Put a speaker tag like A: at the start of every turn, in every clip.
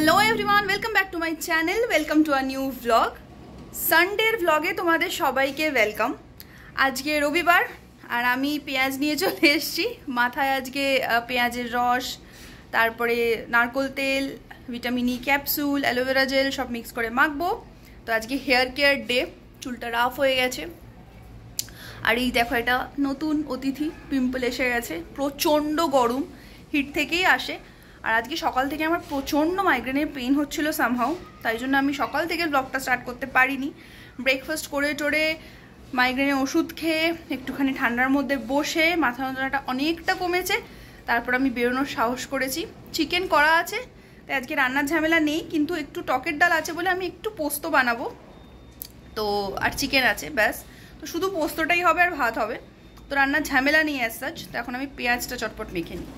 A: Hello everyone, welcome back to my channel, welcome to a new vlog. সানডের ব্লগে তোমাদের সবাইকে ওয়েলকাম। আজকে রবিবার আর আমি পেঁয়াজ নিয়ে চলে এসেছি। মাথায় আজকে পেঁয়াজের রস, তারপরে নারকেল তেল, vitamin E capsule, aloe vera gel সব মিক্স করে মাখবো। তো আজকে হেয়ার কেয়ার ডে, চুলটা রাফ হয়ে গেছে। আর এই দেখো, এটা নতুন অতিথি, পিম্পল এসে গেছে। প্রচণ্ড গরম, হিট থেকেই আসে। আর আজকে সকাল থেকে আমার প্রচণ্ড মাইগ্রেনের পেইন হচ্ছিল সামহাও, তাই জন্য আমি সকাল থেকে ব্লগটা স্টার্ট করতে পারিনি। ব্রেকফাস্ট করে টোরে মাইগ্রেনের ওষুধ খেয়ে একটুখানি ঠান্ডার মধ্যে বসে মাথা যন্ত্রণাটা অনেকটা কমেছে। তারপর আমি বেরোনোর সাহস করেছি। চিকেন করা আছে, তাই আজকে রান্নার ঝামেলা নেই, কিন্তু একটু টকের ডাল আছে বলে আমি একটু পোস্ত বানাবো। তো আর চিকেন আছে, ব্যাস। তো শুধু পোস্তটাই হবে আর ভাত হবে, তো রান্নার ঝামেলা নেই অ্যাজ সাচ। তো এখন আমি পেঁয়াজটা চটপট মেখে নিই।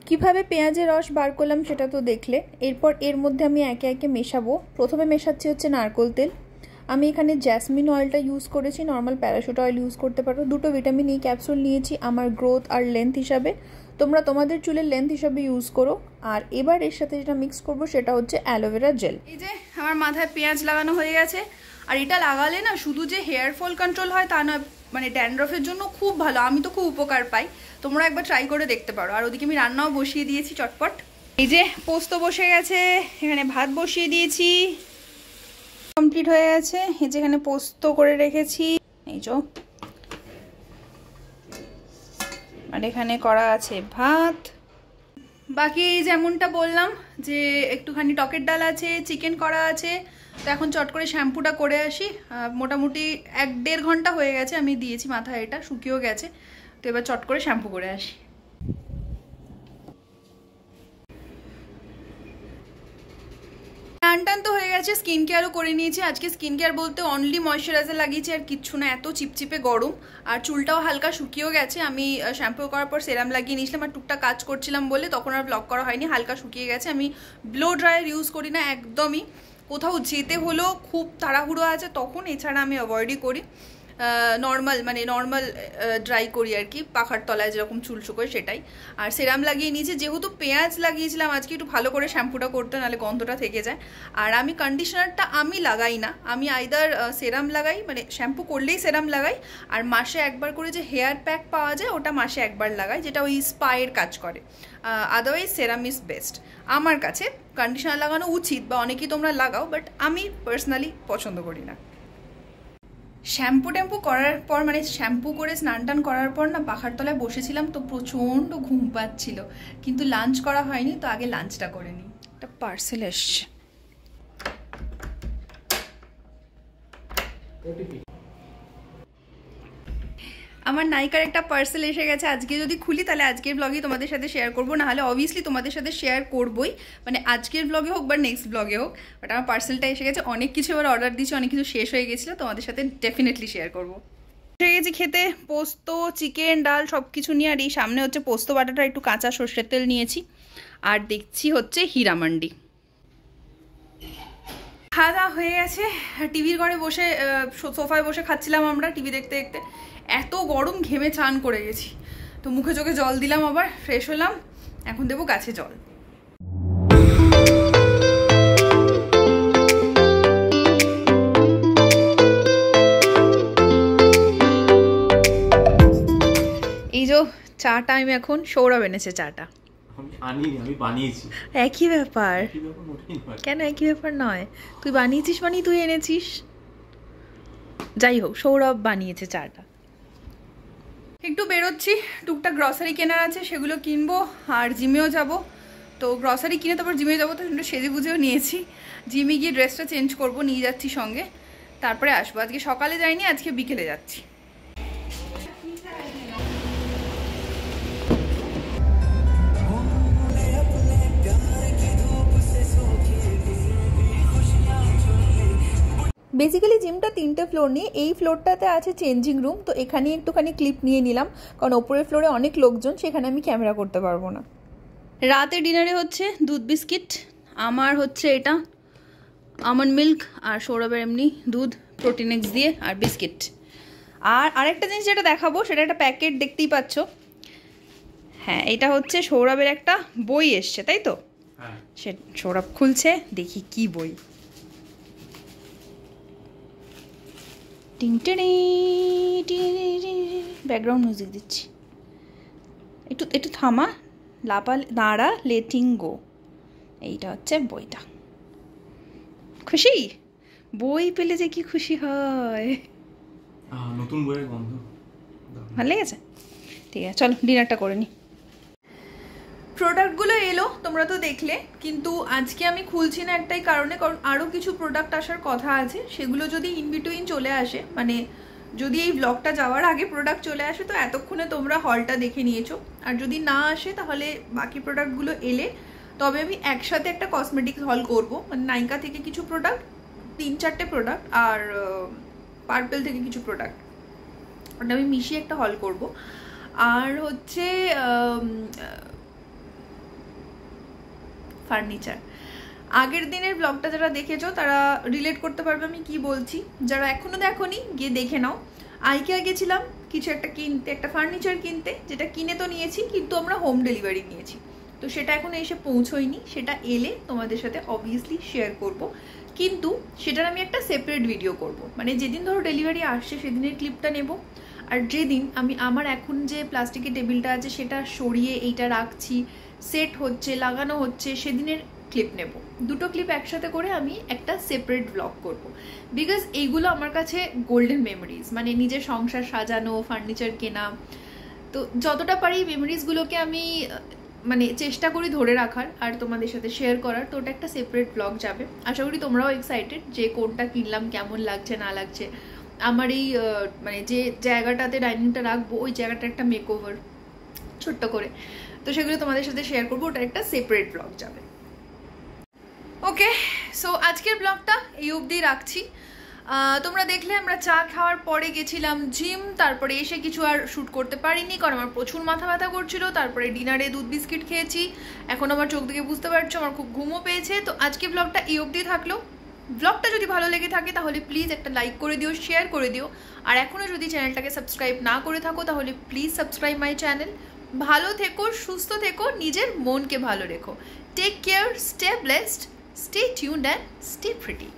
A: কিভাবে পেঁয়াজের রস বার করলাম সেটা তো দেখলে। এরপর এর মধ্যে আমি একে একে মেশাবো। প্রথমে মেশাচ্ছি হচ্ছে নারকেল তেল। আমি এখানে জ্যাসমিন অয়েলটা ইউজ করেছি, নর্মাল প্যারাশুট অয়েল ইউজ করতে পারো। দুটো ভিটামিন ই ক্যাপসুল নিয়েছি আমার গ্রোথ আর লেন্থ হিসাবে, তোমরা তোমাদের চুলের লেন্থ হিসাবে ইউজ করো। আর এবার এর সাথে যেটা মিক্স করবো সেটা হচ্ছে অ্যালোভেরা জেল। এই যে আমার মাথায় পেঁয়াজ লাগানো হয়ে গেছে। আর এটা লাগালে না শুধু যে হেয়ার ফল কন্ট্রোল হয় তা না, মানে ড্যান্ড্রফের জন্য খুব ভালো। আমি তো খুব উপকার পাই, তোমরা একবার ট্রাই করে দেখতে পারো। আর ওদিকে আমি রান্নাও বসিয়ে দিয়েছি চটপট। এই যে পোস্ত বসে গেছে, এখানে ভাত বসিয়ে দিয়েছি, কমপ্লিট হয়ে গেছে। এই যে এখানে পোস্ত করে রেখেছি, এই যে। আর এখানে করা আছে ভাত। বাকি যেমনটা বললাম যে একটুখানি টকের ডাল আছে, চিকেন করা আছে। তো এখন চট করে শ্যাম্পুটা করে আসি। মোটামুটি 1-1.5 ঘন্টা হয়ে গেছে আমি দিয়েছি মাথায়, এটা শুকিয়েও গেছে। তো এবার চট করে শ্যাম্পু করে আসি। টান তো হয়ে গেছে, স্কিন কেয়ারও করে নিয়েছি। আজকে স্কিন কেয়ার বলতে অনলি ময়শ্চারাইজার লাগিয়েছি আর কিচ্ছু না, এত চিপচিপে গরম। আর চুলটাও হালকা শুকিয়েও গেছে। আমি শ্যাম্পু করার পর সেরাম লাগিয়ে নিয়েছিলাম, আর টুকটাক কাজ করছিলাম বলে তখন আর ব্লগ করা হয়নি। হালকা শুকিয়ে গেছে। আমি ব্লো ড্রায়ার ইউজ করি না একদমই। কোথাও যেতে হলো, খুব তাড়াহুড়ো আছে তখন, এছাড়া আমি অ্যাভয়েডই করি। নর্মাল ড্রাই করি আর কি, পাখার তলায় যেরকম চুল শুকোয় সেটাই। আর সেরাম লাগিয়ে নিয়েছি, যেহেতু পেঁয়াজ লাগিয়েছিলাম আজকে একটু ভালো করে শ্যাম্পুটা করতে, নাহলে গন্ধটা থেকে যায়। আর আমি কন্ডিশনারটা আমি লাগাই না, আমি আইদার সেরাম লাগাই, মানে শ্যাম্পু করলেই সেরাম লাগাই। আর মাসে একবার করে যে হেয়ার প্যাক পাওয়া যায় ওটা মাসে একবার লাগাই, যেটা ওই স্পায়ের কাজ করে। আদারওয়াইজ সেরাম ইজ বেস্ট আমার কাছে। কন্ডিশনার লাগানো উচিত, বা অনেকেই তোমরা লাগাও, বাট আমি পার্সোনালি পছন্দ করি না। শ্যাম্পু ট্যাম্পু করার পর, মানে শ্যাম্পু করে স্নান টান করার পর না পাখার তলায় বসেছিলাম, তো প্রচণ্ড ঘুম পাচ্ছিল, কিন্তু লাঞ্চ করা হয়নি। তো আগে লাঞ্চটা করে নিই। একটা পার্সেল এসছে। আমার নাইকার একটা পার্সেল এসে গেছে। আজকে যদি খুলি তাহলে আজকের ব্লগেই তোমাদের সাথে শেয়ার করবো, না হলে অবভিয়াসলি তোমাদের সাথে শেয়ার করবোই, মানে আজকের ব্লগে হোক বা নেক্সট ব্লগে হোক। বাট আমার পার্সেলটা এসে গেছে। অনেক কিছু এবার অর্ডার দিয়েছি, অনেক কিছু শেষ হয়ে গেছিলো, তোমাদের সাথে ডেফিনেটলি শেয়ার করবো। এসে গেছি খেতে, পোস্ত, চিকেন, ডাল সব কিছু নিয়ে। আর এই সামনে হচ্ছে পোস্ত বাটাটা, একটু কাঁচা সর্ষের তেল নিয়েছি। আর দেখছি হচ্ছে হীরামান্ডি। খাওয়া দাওয়া হয়ে গেছে। টিভির ঘরে বসে, সোফায় বসে খাচ্ছিলাম আমরা টিভি দেখতে দেখতে। এত গরম, ঘেমে চান করে গেছি। তো মুখে চোখে জল দিলাম, আবার ফ্রেশ হলাম। এখন দেবো গাছে জল। এই যে চাটা আমি এখন, সৌরভ এনেছে চাটা।
B: আমি বানিয়েছি।
A: একই ব্যাপার। কেন একই ব্যাপার নয়? তুই বানিয়েছিস মানে তুই এনেছিস। যাই হোক, সৌরভ বানিয়েছে চাটা। একটু বেরোচ্ছি, টুকটাক গ্রসারি কেনার আছে, সেগুলো কিনবো। আর জিমেও যাব। তো গ্রসারি কিনে তারপর জিমে যাবো, তো একটু সেজে গুজেও নিয়েছি। জিমে গিয়ে ড্রেসটা চেঞ্জ করবো, নিয়ে যাচ্ছি সঙ্গে, তারপরে আসবো। আজকে সকালে যাইনি, আজকে বিকেলে যাচ্ছি। বেসিক্যালি জিমটা 3টে ফ্লোর নিয়ে, এই ফ্লোরটাতে আছে চেঞ্জিং রুম। তো এখানে একটুখানি ক্লিপ নিয়ে নিলাম, কারণ ওপরের ফ্লোরে অনেক লোকজন, সেখানে আমি ক্যামেরা করতে পারবো না। রাতে ডিনারে হচ্ছে দুধ বিস্কিট আমার হচ্ছে এটা আমন্ড মিল্ক আর সৌরভের এমনি দুধ প্রোটিনেক্স দিয়ে আর বিস্কিট। আর আরেকটা জিনিস যেটা দেখাবো সেটা একটা প্যাকেট দেখতেই পাচ্ছ। হ্যাঁ, এটা হচ্ছে সৌরভের একটা বই এসছে, তাই তো? সে সৌরভ খুলছে, দেখি কি বই। ব্যাকগ্রাউন্ড মিউজিক দিচ্ছি, একটু একটু থামা। লাপা দাঁড়া লেটিং গো, এইটা হচ্ছে বইটা। খুশি? বই পেলে যে কি খুশি হয়।
B: নতুন বইয়ের গন্ধ
A: ভালো লেগেছে? ঠিক আছে, চলো ডিনারটা করে নি। প্রোডাক্টগুলো এলো, তোমরা তো দেখলে, কিন্তু আজকে আমি খুলছি না একটাই কারণে, কারণ আরও কিছু প্রোডাক্ট আসার কথা আছে। সেগুলো যদি ইন বিটুইন চলে আসে, মানে যদি এই ব্লগটা যাওয়ার আগে প্রোডাক্ট চলে আসে, তো এতক্ষণে তোমরা হলটা দেখে নিয়েছো। আর যদি না আসে, তাহলে বাকি প্রোডাক্টগুলো এলে তবে আমি একসাথে একটা কসমেটিক্স হল করব। মানে নাইকা থেকে কিছু প্রোডাক্ট, 3-4টে প্রোডাক্ট, আর পার্পেল থেকে কিছু প্রোডাক্ট, ওটা আমি মিশিয়ে একটা হল করব। আর হচ্ছে ফার্নিচার। আগের দিনের ব্লগটা যারা দেখেছো তারা রিলেট করতে পারবে আমি কি বলছি। যারা এখনো দেখোনি, গিয়ে দেখে নাও। আইকিয়া গেছিলাম কিছু একটা কিনতে, একটা ফার্নিচার কিনতে, যেটা কিনে তো নিয়েছি, কিন্তু আমরা হোম ডেলিভারি নিয়েছি। তো সেটা এখন এসে পৌঁছোয়নি, সেটা এলে তোমাদের সাথে অবভিয়াসলি শেয়ার করব। কিন্তু সেটার আমি একটা সেপারেট ভিডিও করব। মানে যেদিন ধরো ডেলিভারি আসছে সেদিনের ক্লিপটা নেব, আর যেদিন আমি আমার এখন যে প্লাস্টিকের টেবিলটা আছে সেটা সরিয়ে এইটা রাখছি, সেট হচ্ছে, লাগানো হচ্ছে, সেদিনের ক্লিপ নেব। দুটো ক্লিপ একসাথে করে আমি একটা সেপারেট ব্লগ করব। বিকজ এইগুলো আমার কাছে গোল্ডেন মেমোরিজ। মানে নিজের সংসার সাজানো, ফার্নিচার কেনা, তো যতটা পারি মেমোরিজগুলোকে আমি মানে চেষ্টা করি ধরে রাখার আর তোমাদের সাথে শেয়ার করার। তো ওটা একটা সেপারেট ব্লগ যাবে। আশা করি তোমরাও এক্সাইটেড যে কোনটা কিনলাম, কেমন লাগছে না লাগছে। আমার এই মানে যে জায়গাটাতে ডাইনিংটা রাখবো, ওই জায়গাটা একটা মেকওভার ছোট্ট করে, তো সেগুলো তোমাদের সাথে শেয়ার করবো। ওটা একটা সেপারেট ব্লগ যাবে। ওকে, সো আজকের ব্লগটা এই অবধি রাখছি। তোমরা দেখলে আমরা চা খাওয়ার পরে গেছিলাম জিম, তারপরে এসে কিছু আর শ্যুট করতে পারিনি কারণ আমার প্রচুর মাথা ব্যথা করছিল। তারপরে ডিনারে দুধ বিস্কিট খেয়েছি, এখন আমার চোখ দিকে বুঝতে পারছো আমার খুব ঘুমও পেয়েছে। তো আজকে ব্লগটা এই অবধি থাকলো। ব্লগটা যদি ভালো লেগে থাকে তাহলে প্লিজ একটা লাইক করে দিও, শেয়ার করে দিও। আর এখনও যদি চ্যানেলটাকে সাবস্ক্রাইব না করে থাকো তাহলে প্লিজ সাবস্ক্রাইব মাই চ্যানেল। ভালো থেকো, সুস্থ থেকো, নিজের মনকে ভালো রেখো। Take care, stay blessed, stay tuned and stay pretty.